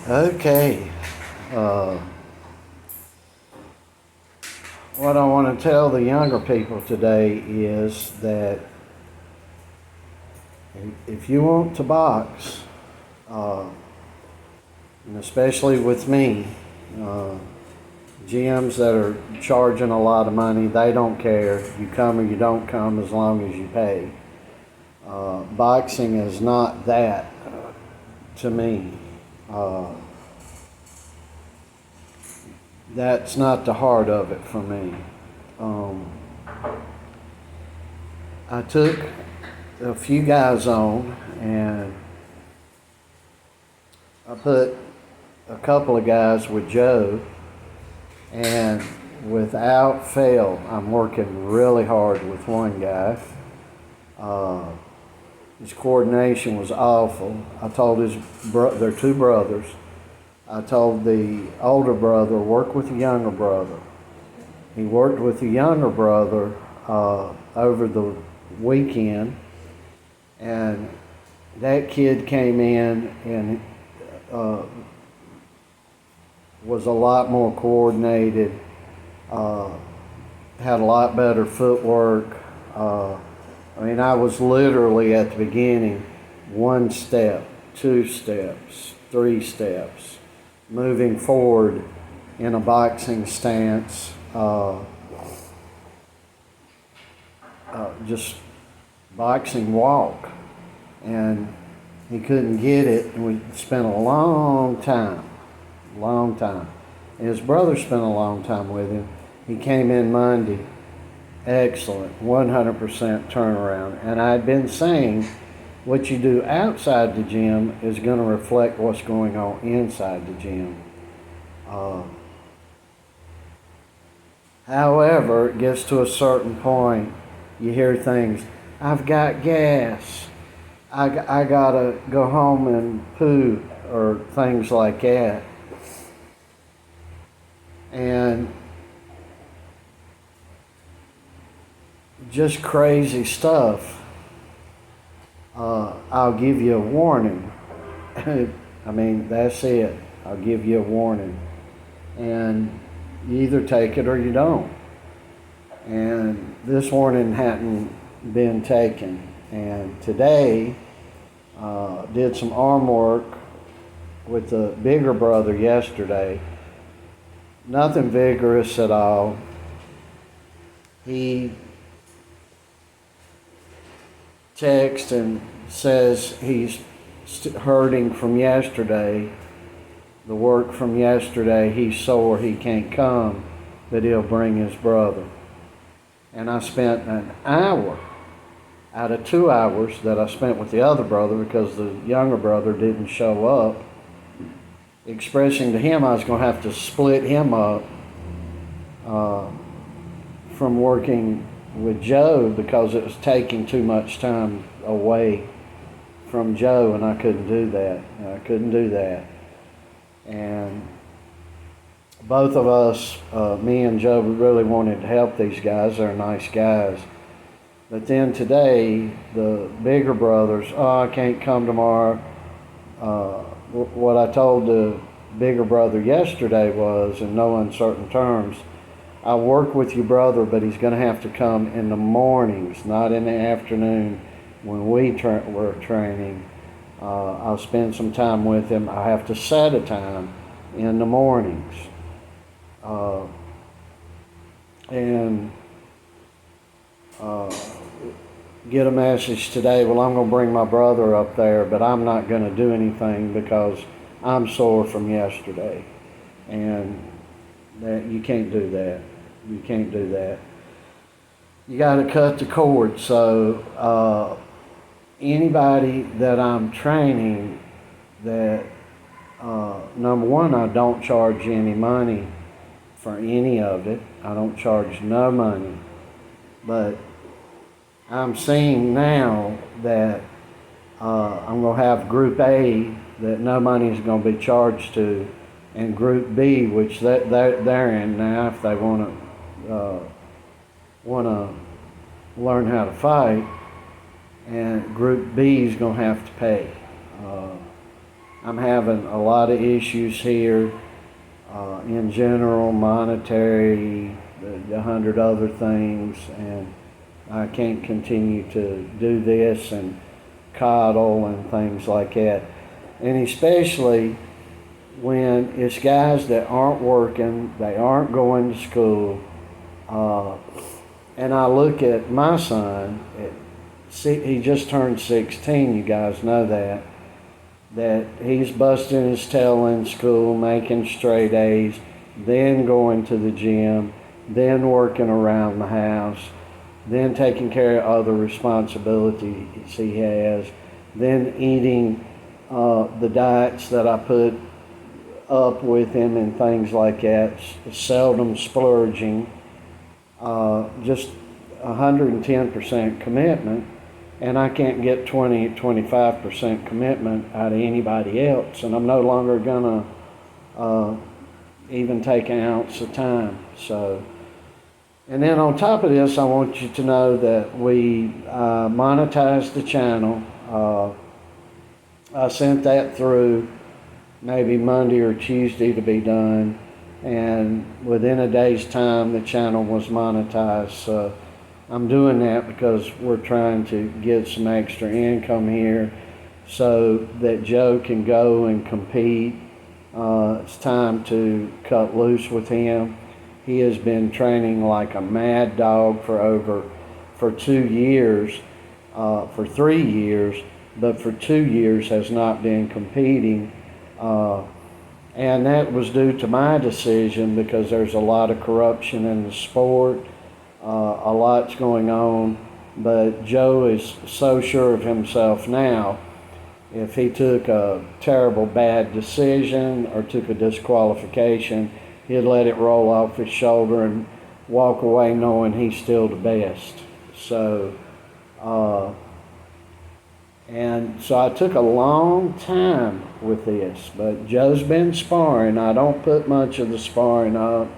Okay. Uh, what I want to tell the younger people today is that if you want to box, uh, and especially with me, uh, gyms that are charging a lot of money, they don't care. You come or you don't come as long as you pay. Boxing is not that to me. Uh, that's not the heart of it for me. Um, I took a few guys on and I put a couple of guys with Joe, and without fail, I'm working really hard with one guy. Uh, his coordination was awful. I told they're two brothers. I told the older brother, work with the younger brother. He worked with the younger brother over the weekend, and that kid came in and was a lot more coordinated, uh, had a lot better footwork. I was literally at the beginning, one step, two steps, three steps, moving forward in a boxing stance, just boxing walk. And he couldn't get it, and we spent a long time. And his brother spent a long time with him. He came in Monday, excellent, 100% turnaround. And I'd been saying, what you do outside the gym is going to reflect what's going on inside the gym. However, it gets to a certain point, you hear things, I've got gas, I gotta go home and poo, or things like that. And just crazy stuff. I'll give you a warning. That's it. I'll give you a warning. And you either take it or you don't. And this warning hadn't been taken. And today, did some arm work with the bigger brother yesterday. Nothing vigorous at all. He texts and says he's hurting from yesterday, the work from yesterday. He's sore, he can't come, but he'll bring his brother. And I spent an hour out of 2 hours that I spent with the other brother, because the younger brother didn't show up, expressing to him I was going to have to split him up from working with Joe, because it was taking too much time away from Joe, and I couldn't do that. And both of us, me and Joe, really wanted to help these guys. They're nice guys. But then today, the bigger brothers, I can't come tomorrow. What I told the bigger brother yesterday was, in no uncertain terms, I work with your brother, but he's going to have to come in the mornings, not in the afternoon when we're training. I'll spend some time with him. I have to set a time in the mornings. Get a message today, well, I'm going to bring my brother up there, but I'm not going to do anything because I'm sore from yesterday. And that you can't do that. You got to cut the cord. So anybody that I'm training, that number one, I don't charge any money for any of it. I don't charge no money. But I'm seeing now that I'm going to have Group A that no money is going to be charged to, and Group B, which they're in now, if they want to learn how to fight, and Group B is going to have to pay. I'm having a lot of issues here in general, monetary, a hundred other things, and I can't continue to do this and coddle and things like that. And especially when it's guys that aren't working, they aren't going to school, and I look at my son, he just turned 16, you guys know that he's busting his tail in school, making straight A's, then going to the gym, then working around the house, then taking care of other responsibilities he has, then eating the diets that I put up with him and things like that, seldom splurging, just 110% commitment, and I can't get 25% commitment out of anybody else, and I'm no longer gonna even take an ounce of time. So, and then on top of this, I want you to know that we monetized the channel. I sent that through maybe Monday or Tuesday to be done, and within a day's time the channel was monetized. So I'm doing that because we're trying to get some extra income here so that Joe can go and compete. It's time to cut loose with him. He has been training like a mad dog for 2 years, for 3 years, but for 2 years has not been competing. And that was due to my decision because there's a lot of corruption in the sport. A lot's going on, but Joe is so sure of himself now. If he took a terrible bad decision or took a disqualification, he'd let it roll off his shoulder and walk away knowing he's still the best. So, and so I took a long time with this, but Joe's been sparring. I don't put much of the sparring up.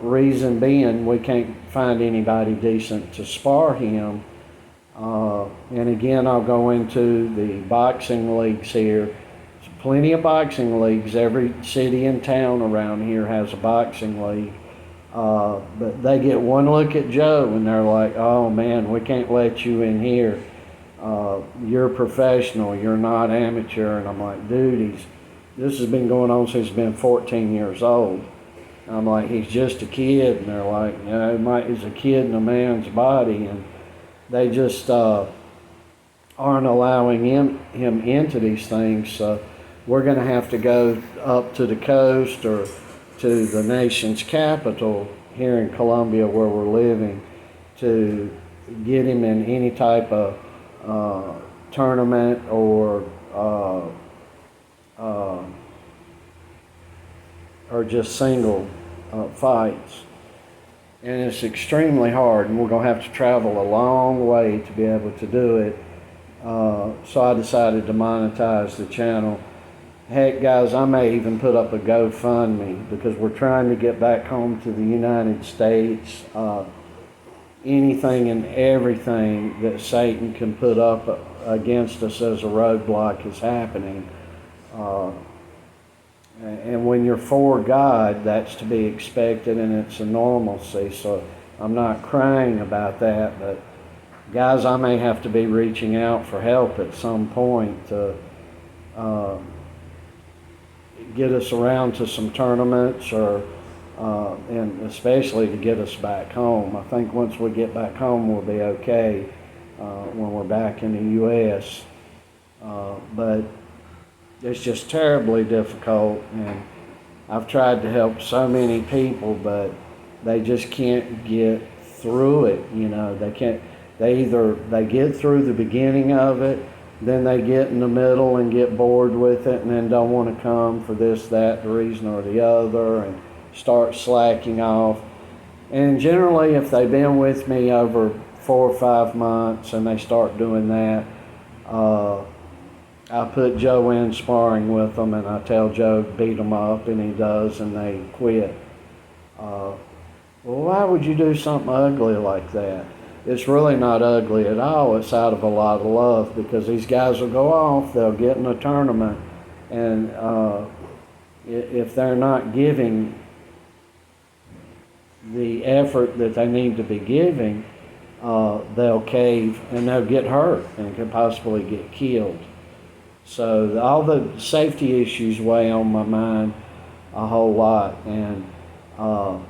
Reason being, we can't find anybody decent to spar him. And again, I'll go into the boxing leagues here. There's plenty of boxing leagues. Every city and town around here has a boxing league. But they get one look at Joe and they're like, oh man, we can't let you in here. You're professional, you're not amateur. And I'm like, dude, this has been going on since he's been 14 years old. I'm like, he's just a kid. And they're like, you know, he's a kid in a man's body. And they just aren't allowing him into these things. So we're going to have to go up to the coast or to the nation's capital here in Columbia where we're living to get him in any type of tournament or just single fights. And it's extremely hard, and we're going to have to travel a long way to be able to do it. So I decided to monetize the channel. Heck, guys, I may even put up a GoFundMe because we're trying to get back home to the United States. Anything and everything that Satan can put up against us as a roadblock is happening. And when you're for God, that's to be expected, and it's a normalcy. So I'm not crying about that, but guys, I may have to be reaching out for help at some point to get us around to some tournaments, or and especially to get us back home. I think once we get back home, we'll be okay when we're back in the U.S. But it's just terribly difficult, and I've tried to help so many people, but they just can't get through it. You know, they can't. They get through the beginning of it, then they get in the middle and get bored with it, and then don't want to come for this, that, the reason or the other, and start slacking off. And generally, if they've been with me over 4 or 5 months and they start doing that, I put Joe in sparring with them, and I tell Joe to beat them up, and he does, and they quit. Well, why would you do something ugly like that? It's really not ugly at all. It's out of a lot of love, because these guys will go off, they'll get in a tournament, And if they're not giving the effort that they need to be giving, they'll cave and they'll get hurt and could possibly get killed. So all the safety issues weigh on my mind a whole lot. And,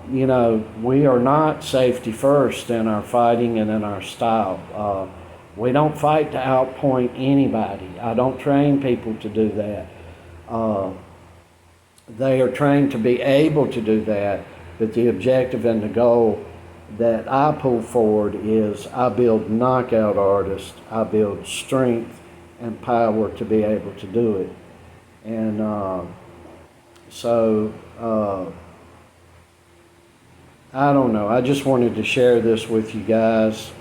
we are not safety first in our fighting and in our style. We don't fight to outpoint anybody. I don't train people to do that. They are trained to be able to do that, but the objective and the goal that I pull forward is I build knockout artists. I build strength and power to be able to do it. And I don't know. I just wanted to share this with you guys.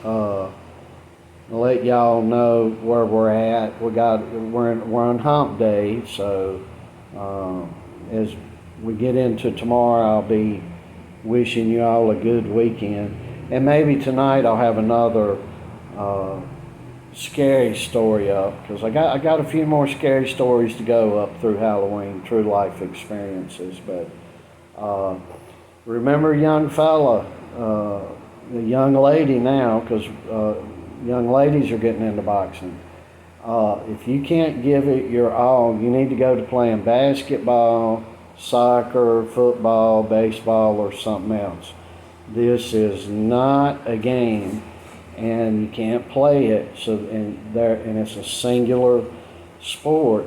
Let y'all know where we're at. We're on hump day, so as we get into tomorrow, I'll be wishing you all a good weekend. And maybe tonight I'll have another scary story up, because I got a few more scary stories to go up through Halloween, true life experiences. But remember, young fella, the young lady now, because young ladies are getting into boxing. If you can't give it your all, you need to go to playing basketball, soccer, football, baseball, or something else. This is not a game, and you can't play it. And it's a singular sport,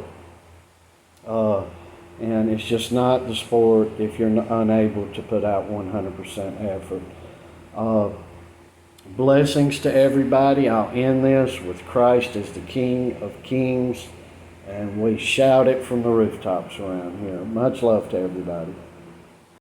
and it's just not the sport if you're unable to put out 100% effort. Blessings to everybody. I'll end this with Christ as the King of Kings, and we shout it from the rooftops around here. Much love to everybody.